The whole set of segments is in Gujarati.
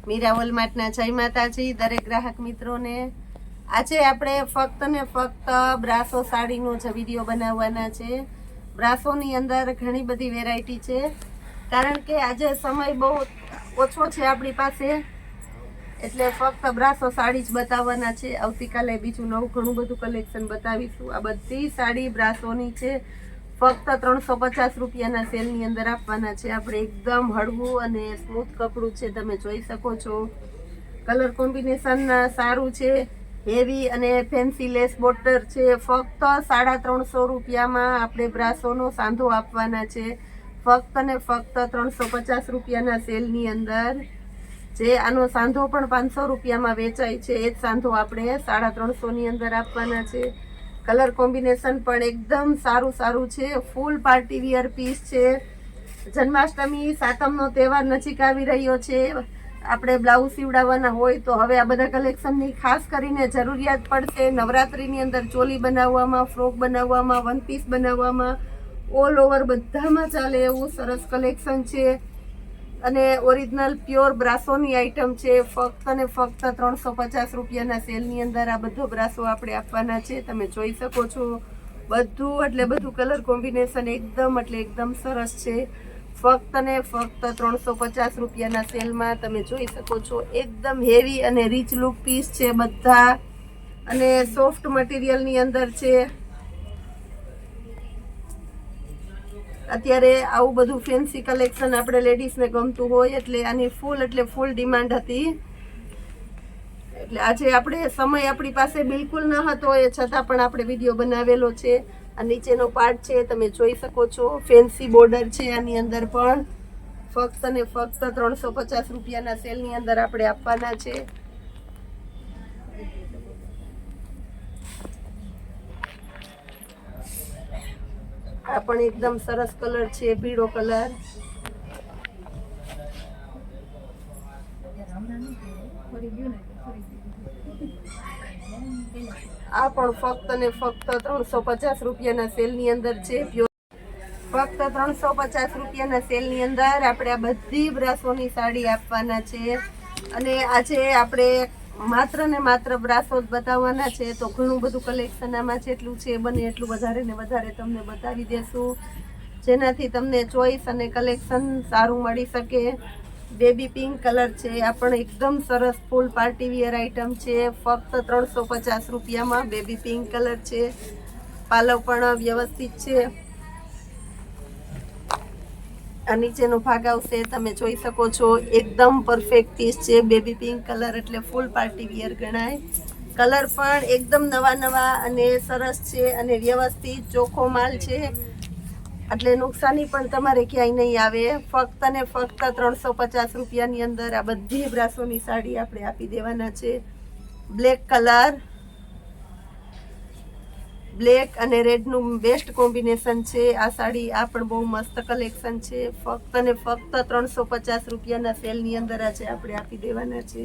મીરા વોલમાર્ટના જય માતાજી દરેક ગ્રાહક મિત્રોને। આજે આપણે ફક્ત ને ફક્ત બ્રાસો સાડીનો જ વિડીયો બનાવવાના છે। બ્રાસોની અંદર ઘણી બધી વેરાયટી છે, કારણ કે આજે સમય બહુ ઓછો છે આપણી પાસે, એટલે ફક્ત બ્રાસો સાડી જ બતાવવાના છે। આવતીકાલે બીજું નવું ઘણું બધું કલેક્શન બતાવીશું। આ બધી સાડી બ્રાસોની છે, ફક્ત 350 રૂપિયાના સેલની અંદર આપવાના છે આપણે। એકદમ હળવું અને સ્મૂથ કપડું છે, તમે જોઈ શકો છો। કલર કોમ્બિનેશન સારું છે, હેવી અને ફેન્સી લેસ બોર્ડર છે। ફક્ત 350 રૂપિયામાં આપણે બ્રાસોનો સાંધો આપવાના છે, ફક્ત ને ફક્ત 350 રૂપિયાના સેલની અંદર। જે આનો સાંધો પણ 500 રૂપિયામાં વેચાય છે, એ જ સાંધો આપણે 350 ની અંદર આપવાના છે। કલર કોમ્બિનેશન પણ એકદમ સારું છે, ફૂલ પાર્ટી વિયર પીસ છે। જન્માષ્ટમી સાતમનો તહેવાર નજીક આવી રહ્યો છે, આપણે બ્લાઉઝ સીવડાવવાના હોય તો હવે આ બધા કલેક્શનની ખાસ કરીને જરૂરિયાત પડશે। નવરાત્રિની અંદર ચોલી બનાવવામાં, ફ્રોક બનાવવામાં, વન પીસ બનાવવામાં, ઓલ ઓવર બધામાં ચાલે એવું સરસ કલેક્શન છે અને ઓરિજિનલ પ્યોર બ્રાસોની આઈટમ છે। ફક્ત ને ફક્ત 350 રૂપિયાના સેલની અંદર આ બધો બ્રાસો આપણે આપવાના છે, તમે જોઈ શકો છો। બધું એટલે બધું કલર કોમ્બિનેશન એકદમ સરસ છે। ફક્ત ને ફક્ત 350 રૂપિયાના સેલમાં તમે જોઈ શકો છો। એકદમ હેવી અને રીચ લુક પીસ છે બધા, અને સોફ્ટ મટીરિયલની અંદર છે। અત્યારે આવું બધું ફેન્સી કલેક્શન આપણે લેડીઝને ગમતું હોય એટલે આની ફૂલ ડિમાન્ડ હતી, એટલે આજે આપણે સમય આપણી પાસે બિલકુલ ન હતો, એ છતાં પણ આપણે વિડીયો બનાવેલો છે। આ નીચેનો પાર્ટ છે, તમે જોઈ શકો છો, ફેન્સી બોર્ડર છે આની અંદર પણ। ફક્ત ને ફક્ત 350 રૂપિયાના સેલની અંદર આપણે આપવાના છે। આ પણ એકદમ સરસ કલર છે, પીળો કલર। આ પણ ફક્ત ને ફક્ત 350 રૂપિયાના સેલની અંદર છે। ફક્ત 350 રૂપિયાના સેલની અંદર આપણે આ બધી બ્રાસોની સાડી આપવાના છે, અને આજે આપણે માત્ર ને માત્ર બ્રાસો જ બતાવવાના છે, તો ઘણું બધું કલેક્શન આમાં જેટલું છે બને એટલું વધારે ને વધારે તમને બતાવી દેશું, જેનાથી તમને ચોઈસ અને કલેક્શન સારું મળી શકે। બેબી પિંક કલર છે, આ પણ એકદમ સરસ ફૂલ પાર્ટી વિયર આઈટમ છે, ફક્ત 350 રૂપિયામાં બેબી પિંક કલર છે। પાલવ પણ વ્યવસ્થિત છે। આ નીચેનો ભાગ આવશે, તમે જોઈ શકો છો, એકદમ પરફેક્ટ પીસ છે। બેબી પિંક કલર એટલે ફૂલ પાર્ટી વિયર ગણાય। કલર પણ એકદમ નવા અને સરસ છે, અને વ્યવસ્થિત ચોખ્ખો માલ છે, એટલે નુકસાની પણ તમારે ક્યાંય નહીં આવે। ફક્ત ને ફક્ત 350 રૂપિયાની અંદર આ બધી બ્રાસોની સાડી આપણે આપી દેવાના છે। બ્લેક કલર, બ્લેક અને રેડનું બેસ્ટ કોમ્બિનેશન છે આ સાડી। આ પણ બહુ મસ્ત કલેક્શન છે, ફક્ત ને ફક્ત 350 રૂપિયાના સેલની અંદર આજે આપણે આપી દેવાના છે।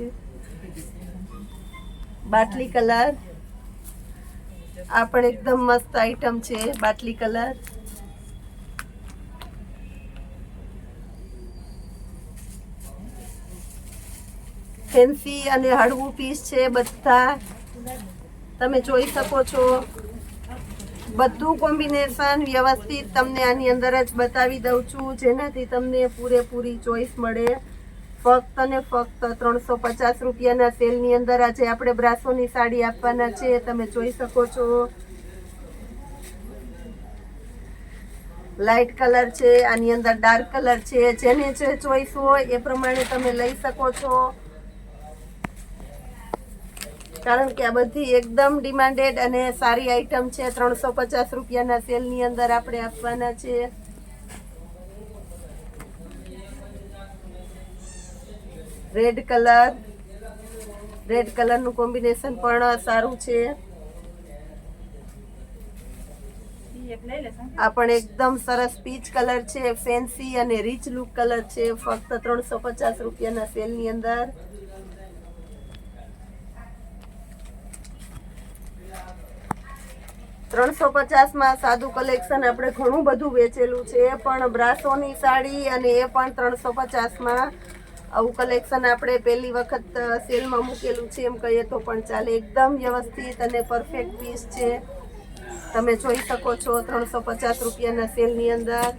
બાટલી કલર, આ પણ એકદમ મસ્ત આઈટમ છે, બાટલી કલર। ફેન્સી અને હળવું પીસ છે બધા, તમે જોઈ શકો છો। બધું કોમ્બિનેશન વ્યવસ્થિત તમને આની અંદર જ બતાવી દઉં છું, જેનાથી તમને પૂરેપૂરી ચોઈસ મળે। ફક્ત ને ફક્ત 350 રૂપિયાના સેલની અંદર આજે આપણે બ્રાસોની સાડી આપવાના છે, તમે જોઈ શકો છો। લાઇટ કલર છે, આની અંદર ડાર્ક કલર છે, જેને જે ચોઈસ હોય એ પ્રમાણે તમે લઈ શકો છો, કારણ કે આ બધી એકદમ ડિમાન્ડેડ અને સારી આઈટમ છે। 350 રૂપિયાના સેલની અંદર આપણે આપવાના છે। રેડ કલર, રેડ કલરનું કોમ્બિનેશન પણ સારું છે। આ પણ એકદમ સરસ પીચ કલર છે, ફેન્સી અને રીચ લુક કલર છે, ફક્ત 350 રૂપિયાના સેલની અંદર। $350 સાદું કલેક્શન આપણે ઘણું બધું વેચેલું છે, પણ બ્રાસોની સાડી અને એ પણ 350માં આવું કલેક્શન આપણે પહેલી વખત સેલમાં મૂકેલું છે એમ કહીએ તો પણ ચાલે. એકદમ વ્યવસ્થિત અને પરફેક્ટ પીસ છે. તમે જોઈ શકો છો 350 રૂપિયાના સેલની અંદર.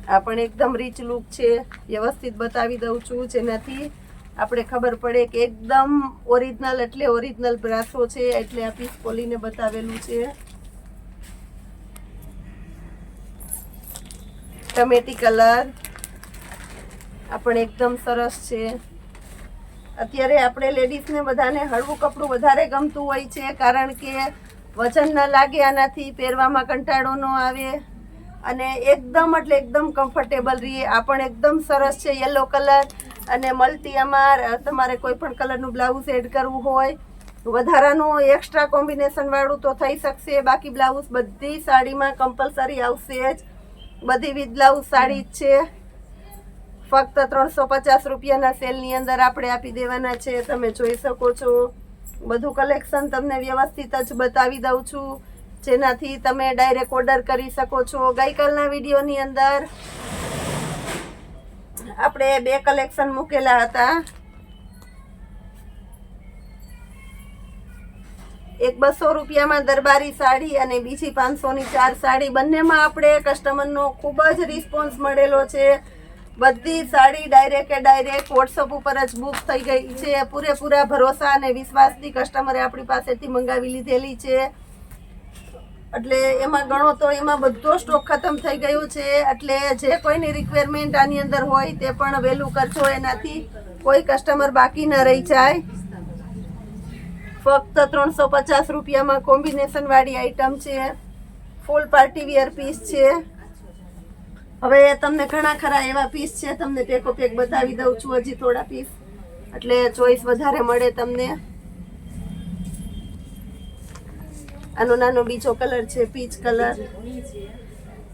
આ પણ એકદમ રીચ લુક છે. વ્યવસ્થિત બતાવી દઉં છું જેનાથી આપણે ખબર પડે કે એકદમ ઓરિજિનલ એટલે ઓરિજિનલ બ્રાસો છે, એટલે આ પીસ ખોલીને બતાવેલું છે. ટમેટી કલર આ પણ એકદમ સરસ છે. અત્યારે આપણે લેડીઝને બધાને હળવું કપડું વધારે ગમતું હોય છે, કારણ કે વજન ન લાગે, આનાથી પહેરવામાં કંટાળો ન આવે અને એકદમ એટલે એકદમ કમ્ફર્ટેબલ રહીએ. આ પણ એકદમ સરસ છે. યલો કલર અને મલ્ટી આમાં તમારે કોઈ પણ કલરનું બ્લાઉઝ એડ કરવું હોય, વધારાનું એક્સ્ટ્રા કોમ્બિનેશન વાળું તો થઈ શકશે. બાકી બ્લાઉઝ બધી સાડીમાં કમ્પલસરી આવશે જ. બધી વિથ બ્લાઉઝ સાડી જ છે. ફક્ત 350 રૂપિયાના સેલની અંદર આપણે આપી દેવાના છે. તમે જોઈ શકો છો બધું કલેક્શન તમને વ્યવસ્થિત જ બતાવી દઉં છું, જેનાથી તમે ડાયરેક્ટ ઓર્ડર કરી શકો છો. ગઈકાલના વિડીયોની અંદર આપણે 2 કલેક્શન મૂકેલા હતા. એક 200 રૂપિયામાં દરબારી સાડી અને બીજી 500ની 4 સાડી. બંનેમાં આપણે કસ્ટમરનો ખૂબ જ રિસ્પોન્સ મળેલો છે. બધી સાડી ડાયરેક્ટ વોટ્સઅપ ઉપર જ બુક થઈ ગઈ છે. પૂરેપૂરા ભરોસા અને વિશ્વાસથી કસ્ટમરે આપણી પાસેથી મંગાવી લીધેલી છે. એટલે એમાં ગણો તો એમાં બધો સ્ટોક ખતમ થઈ ગયો છે. એટલે જે કોઈની રિક્વાયરમેન્ટ આની અંદર હોય તે પણ વહેલું કરજો, એનાથી કોઈ કસ્ટમર બાકી ન રહી જાય. ફક્ત 350 રૂપિયામાં કોમ્બિનેશન વાળી આઈટમ છે. ફૂલ પાર્ટી વેર પીસ છે. હવે તમને ઘણા ખરા એવા પીસ છે, તમને પેકો પેક બતાવી દઉં છું હજી થોડા પીસ, એટલે ચોઈસ વધારે મળે તમને. આનો નાનો બીજો કલર છે પીચ કલર.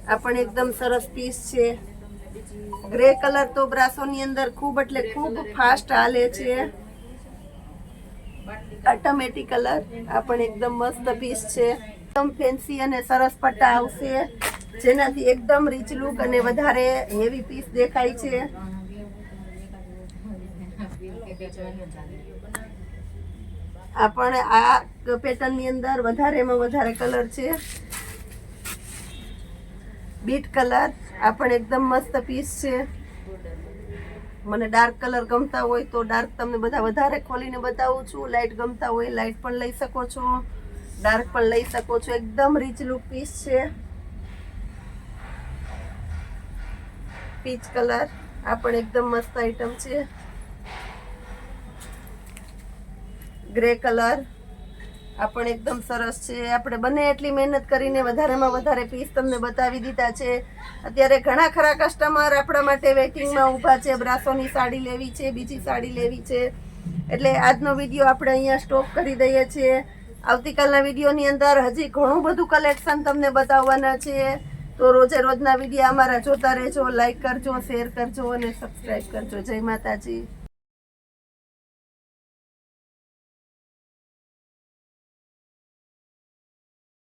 આ પણ એકદમ સરસ પીસ છે. ગ્રે કલર તો બ્રાસોની અંદર ખૂબ એટલે ખૂબ ફાસ્ટ હાલે છે. ટમેટી કલર આ પણ એકદમ મસ્ત પીસ છે. એકદમ ફેન્સી અને સરસ પટ્ટા આવશે, જેનાથી એકદમ રીચ લુક અને વધારે હેવી પીસ દેખાય છે. આ પણ આ પેટર્નની અંદર વધારેમાં વધારે કલર છે. બીટ કલર આ પણ એકદમ મસ્ત પીસ છે. મને ડાર્ક કલર ગમતા હોય તો ડાર્ક તમને બધા વધારે ખોલીને બતાવું છું. લાઇટ ગમતા હોય લાઇટ પણ લઈ શકો છો, ડાર્ક પણ લઈ શકો છો. એકદમ રીચ લુક પીસ છે. પીચ કલર આ પણ એકદમ મસ્ત આઈટમ છે. ગ્રે કલર આ પણ એકદમ સરસ છે. આપણે બને એટલી મહેનત કરીને વધારેમાં વધારે પીસ તમને બતાવી દીધા છે. અત્યારે ઘણા ખરા કસ્ટમર આપણા માટે વેઇટિંગમાં ઊભા છે. બ્રાસોની સાડી લેવી છે, બીજી સાડી લેવી છે, એટલે આજનો વિડીયો આપણે અહીંયા સ્ટોપ કરી દઈએ છીએ. આવતીકાલના વિડીયોની અંદર હજી ઘણું બધું કલેક્શન તમને બતાવવાના છે. તો રોજે રોજના વિડીયો અમારા જોતા રહેજો. લાઈક કરજો, શેર કરજો અને સબસ્ક્રાઈબ કરજો. જય માતાજી.